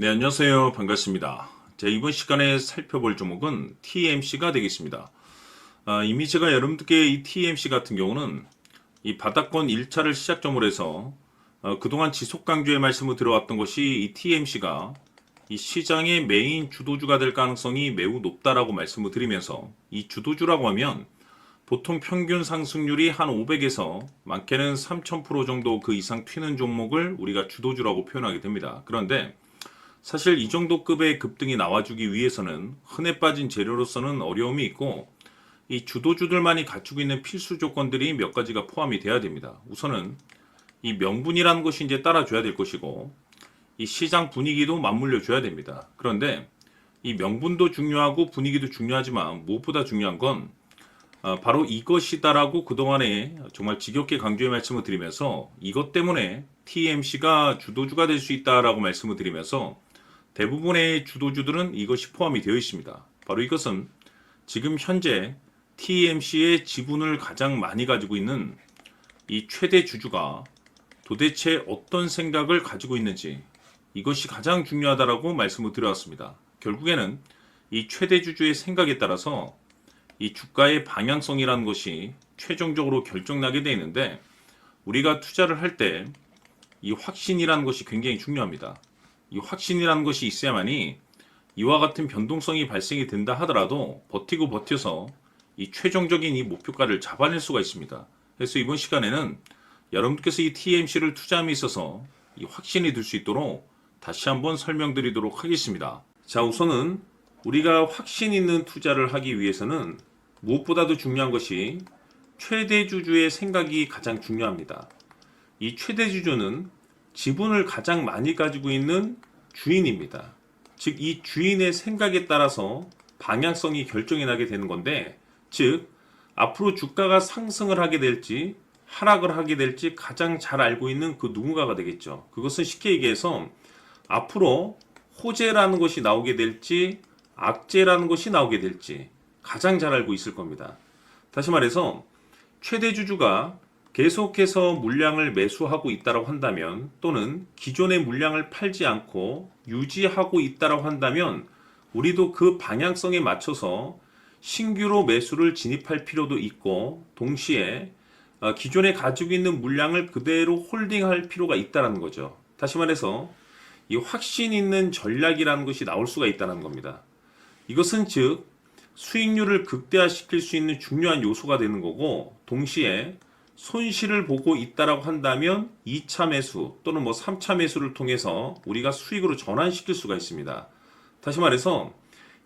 네, 안녕하세요. 반갑습니다. 자, 이번 시간에 살펴볼 종목은 TMC가 되겠습니다. 이미 제가 여러분들께 이 TMC 같은 경우는 이 바닥권 1차를 시작점으로 해서 그동안 지속 강조의 말씀을 들어왔던 것이 이 TMC가 이 시장의 메인 주도주가 될 가능성이 매우 높다라고 말씀을 드리면서, 이 주도주라고 하면 보통 평균 상승률이 한 500에서 많게는 3000% 정도 그 이상 튀는 종목을 우리가 주도주라고 표현하게 됩니다. 그런데 사실 이 정도 급의 급등이 나와주기 위해서는 흔해 빠진 재료로서는 어려움이 있고, 이 주도주들만이 갖추고 있는 필수 조건들이 몇 가지가 포함이 돼야 됩니다. 우선은 이 명분이라는 것이 이제 따라줘야 될 것이고, 이 시장 분위기도 맞물려 줘야 됩니다. 그런데 이 명분도 중요하고 분위기도 중요하지만 무엇보다 중요한 건 바로 이것이다라고 그동안에 정말 지겹게 강조의 말씀을 드리면서, 이것 때문에 TMC가 주도주가 될 수 있다라고 말씀을 드리면서 대부분의 주도주들은 이것이 포함이 되어 있습니다. 바로 이것은 지금 현재 TMC의 지분을 가장 많이 가지고 있는 이 최대 주주가 도대체 어떤 생각을 가지고 있는지, 이것이 가장 중요하다라고 말씀을 드려왔습니다. 결국에는 이 최대 주주의 생각에 따라서 이 주가의 방향성이라는 것이 최종적으로 결정나게 되어 있는데, 우리가 투자를 할 때 이 확신이라는 것이 굉장히 중요합니다. 이 확신이라는 것이 있어야만이 이와 같은 변동성이 발생이 된다 하더라도 버티고 버텨서 이 최종적인 이 목표가를 잡아낼 수가 있습니다. 그래서 이번 시간에는 여러분께서 이 TMC를 투자함에 있어서 이 확신이 들 수 있도록 다시 한번 설명드리도록 하겠습니다. 자, 우선은 우리가 확신 있는 투자를 하기 위해서는 무엇보다도 중요한 것이 최대 주주의 생각이 가장 중요합니다. 이 최대 주주는 지분을 가장 많이 가지고 있는 주인입니다. 즉, 이 주인의 생각에 따라서 방향성이 결정이 나게 되는 건데, 즉 앞으로 주가가 상승을 하게 될지 하락을 하게 될지 가장 잘 알고 있는 그 누군가가 되겠죠. 그것은 쉽게 얘기해서 앞으로 호재라는 것이 나오게 될지 악재라는 것이 나오게 될지 가장 잘 알고 있을 겁니다. 다시 말해서 최대 주주가 계속해서 물량을 매수하고 있다고 한다면, 또는 기존의 물량을 팔지 않고 유지하고 있다고 한다면, 우리도 그 방향성에 맞춰서 신규로 매수를 진입할 필요도 있고, 동시에 기존에 가지고 있는 물량을 그대로 홀딩할 필요가 있다는 거죠. 다시 말해서 이 확신 있는 전략이라는 것이 나올 수가 있다는 겁니다. 이것은 즉 수익률을 극대화시킬 수 있는 중요한 요소가 되는 거고, 동시에 손실을 보고 있다라고 한다면 2차 매수 또는 3차 매수를 통해서 우리가 수익으로 전환시킬 수가 있습니다. 다시 말해서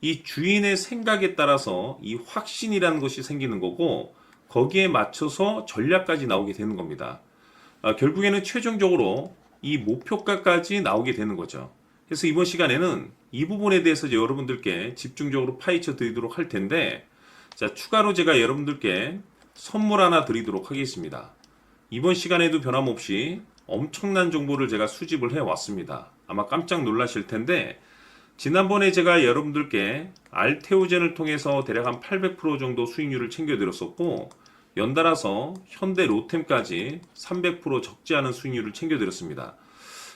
이 주인의 생각에 따라서 이 확신이라는 것이 생기는 거고, 거기에 맞춰서 전략까지 나오게 되는 겁니다. 결국에는 최종적으로 이 목표가까지 나오게 되는 거죠. 그래서 이번 시간에는 이 부분에 대해서 여러분들께 집중적으로 파헤쳐 드리도록 할 텐데, 자, 추가로 제가 여러분들께 선물 하나 드리도록 하겠습니다. 이번 시간에도 변함없이 엄청난 정보를 제가 수집을 해 왔습니다. 아마 깜짝 놀라실 텐데, 지난번에 제가 여러분들께 알테오젠을 통해서 대략 한 800% 정도 수익률을 챙겨드렸었고, 연달아서 현대 로템까지 300% 적지 않은 수익률을 챙겨드렸습니다.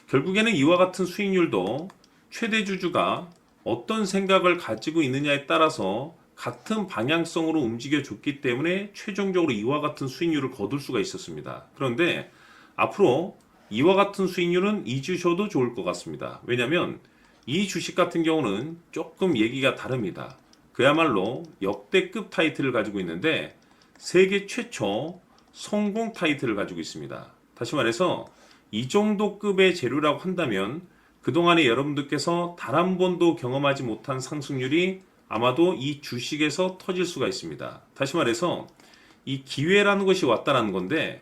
결국에는 이와 같은 수익률도 최대 주주가 어떤 생각을 가지고 있느냐에 따라서 같은 방향성으로 움직여 줬기 때문에 최종적으로 이와 같은 수익률을 거둘 수가 있었습니다. 그런데 앞으로 이와 같은 수익률은 잊으셔도 좋을 것 같습니다. 왜냐하면 이 주식 같은 경우는 조금 얘기가 다릅니다. 그야말로 역대급 타이틀을 가지고 있는데 세계 최초 성공 타이틀을 가지고 있습니다. 다시 말해서 이 정도 급의 재료라고 한다면 그동안에 여러분들께서 단 한 번도 경험하지 못한 상승률이 아마도 이 주식에서 터질 수가 있습니다. 다시 말해서 이 기회라는 것이 왔다는 건데,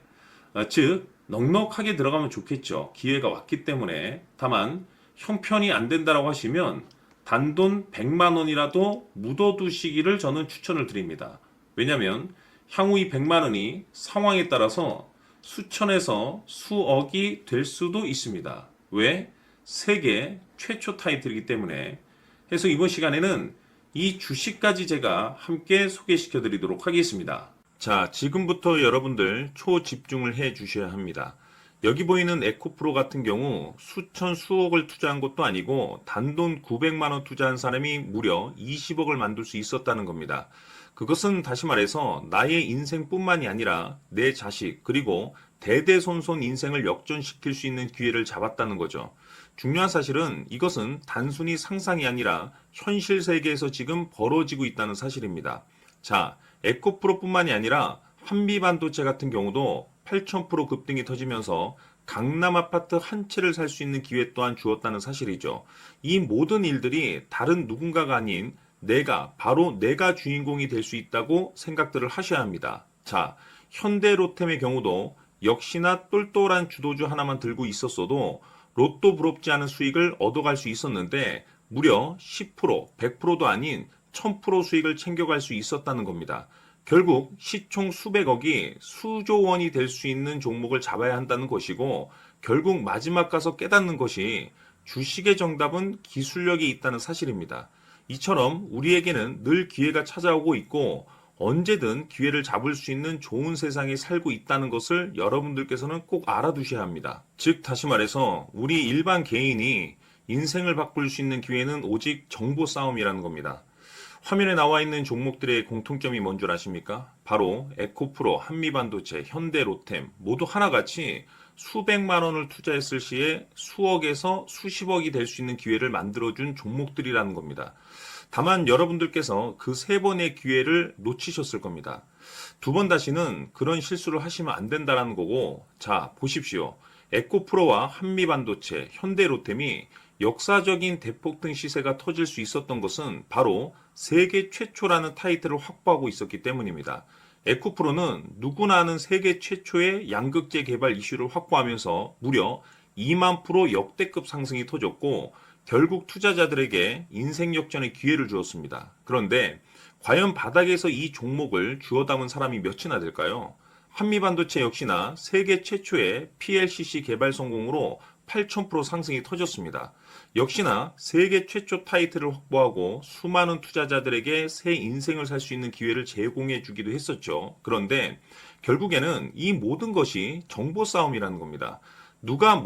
즉 넉넉하게 들어가면 좋겠죠. 기회가 왔기 때문에. 다만 형편이 안 된다라고 하시면 단돈 100만 원이라도 묻어두시기를 저는 추천을 드립니다. 왜냐하면 향후 이 100만 원이 상황에 따라서 수천에서 수억이 될 수도 있습니다. 왜? 세계 최초 타이틀이기 때문에. 해서 이번 시간에는 이 주식까지 제가 함께 소개시켜 드리도록 하겠습니다. 자, 지금부터 여러분들 초집중을 해 주셔야 합니다. 여기 보이는 에코프로 같은 경우 수천 수억을 투자한 것도 아니고 단돈 900만 원 투자한 사람이 무려 20억을 만들 수 있었다는 겁니다. 그것은 다시 말해서 나의 인생뿐만이 아니라 내 자식 그리고 대대손손 인생을 역전시킬 수 있는 기회를 잡았다는 거죠. 중요한 사실은 이것은 단순히 상상이 아니라 현실 세계에서 지금 벌어지고 있다는 사실입니다. 자, 에코프로뿐만이 아니라 한미반도체 같은 경우도 8,000% 급등이 터지면서 강남 아파트 한 채를 살 수 있는 기회 또한 주었다는 사실이죠. 이 모든 일들이 다른 누군가가 아닌 바로 내가 주인공이 될 수 있다고 생각들을 하셔야 합니다. 자, 현대로템의 경우도 역시나 똘똘한 주도주 하나만 들고 있었어도 로또 부럽지 않은 수익을 얻어갈 수 있었는데 무려 10%, 100%도 아닌 1000% 수익을 챙겨갈 수 있었다는 겁니다. 결국 시총 수백억이 수조 원이 될 수 있는 종목을 잡아야 한다는 것이고 결국 마지막 가서 깨닫는 것이 주식의 정답은 기술력이 있다는 사실입니다. 이처럼 우리에게는 늘 기회가 찾아오고 있고 언제든 기회를 잡을 수 있는 좋은 세상에 살고 있다는 것을 여러분들께서는 꼭 알아두셔야 합니다. 즉 다시 말해서 우리 일반 개인이 인생을 바꿀 수 있는 기회는 오직 정보 싸움이라는 겁니다. 화면에 나와 있는 종목들의 공통점이 뭔 줄 아십니까? 바로 에코프로, 한미반도체, 현대로템 모두 하나같이 수백만 원을 투자했을 시에 수억에서 수십억이 될 수 있는 기회를 만들어준 종목들이라는 겁니다. 다만 여러분들께서 그 세 번의 기회를 놓치셨을 겁니다. 두 번 다시는 그런 실수를 하시면 안 된다는 거고, 자, 보십시오. 에코프로와 한미반도체, 현대로템이 역사적인 대폭등 시세가 터질 수 있었던 것은 바로 세계 최초라는 타이틀을 확보하고 있었기 때문입니다. 에코프로는 누구나 아는 세계 최초의 양극재 개발 이슈를 확보하면서 무려 2만 프로 역대급 상승이 터졌고 결국 투자자들에게 인생 역전의 기회를 주었습니다. 그런데 과연 바닥에서 이 종목을 주워 담은 사람이 몇이나 될까요? 한미반도체 역시나 세계 최초의 PLCC 개발 성공으로 8,000% 상승이 터졌습니다. 역시나 세계 최초 타이틀을 확보하고 수많은 투자자들에게 새 인생을 살 수 있는 기회를 제공해 주기도 했었죠. 그런데 결국에는 이 모든 것이 정보 싸움이라는 겁니다. 누가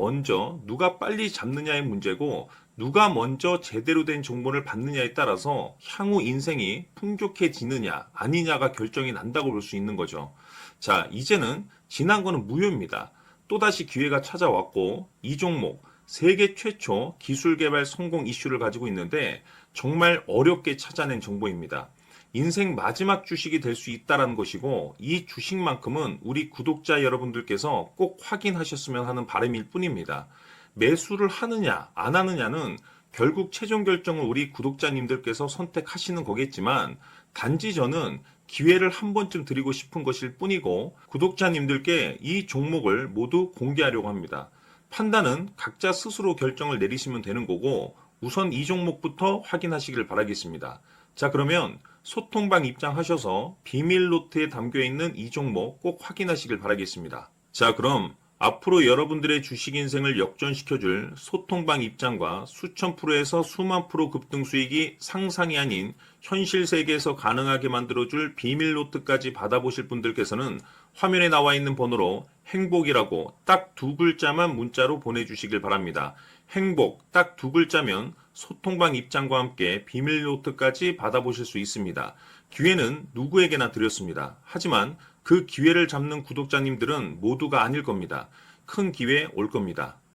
빨리 잡느냐의 문제고 누가 먼저 제대로 된 정보를 받느냐에 따라서 향후 인생이 풍족해지느냐 아니냐가 결정이 난다고 볼 수 있는 거죠. 자, 이제는 지난 거는 무효입니다. 또다시 기회가 찾아왔고 이 종목 세계 최초 기술 개발 성공 이슈를 가지고 있는데 정말 어렵게 찾아낸 정보입니다. 인생 마지막 주식이 될 수 있다는 것이고 이 주식만큼은 우리 구독자 여러분들께서 꼭 확인하셨으면 하는 바람일 뿐입니다. 매수를 하느냐 안 하느냐는 결국 최종 결정을 우리 구독자님들께서 선택하시는 거겠지만 단지 저는 기회를 한 번쯤 드리고 싶은 것일 뿐이고 구독자님들께 이 종목을 모두 공개하려고 합니다. 판단은 각자 스스로 결정을 내리시면 되는 거고 우선 이 종목부터 확인하시길 바라겠습니다. 자, 그러면 소통방 입장하셔서 비밀 노트에 담겨 있는 이 종목 꼭 확인하시길 바라겠습니다. 자, 그럼 앞으로 여러분들의 주식 인생을 역전시켜줄 소통방 입장과 수천 프로에서 수만 프로 급등 수익이 상상이 아닌 현실 세계에서 가능하게 만들어줄 비밀 노트까지 받아보실 분들께서는 화면에 나와 있는 번호로 행복이라고 딱 두 글자만 문자로 보내주시길 바랍니다. 행복 딱 두 글자면 소통방 입장과 함께 비밀 노트까지 받아보실 수 있습니다. 기회는 누구에게나 드렸습니다. 하지만 그 기회를 잡는 구독자님들은 모두가 아닐 겁니다. 큰 기회 올 겁니다.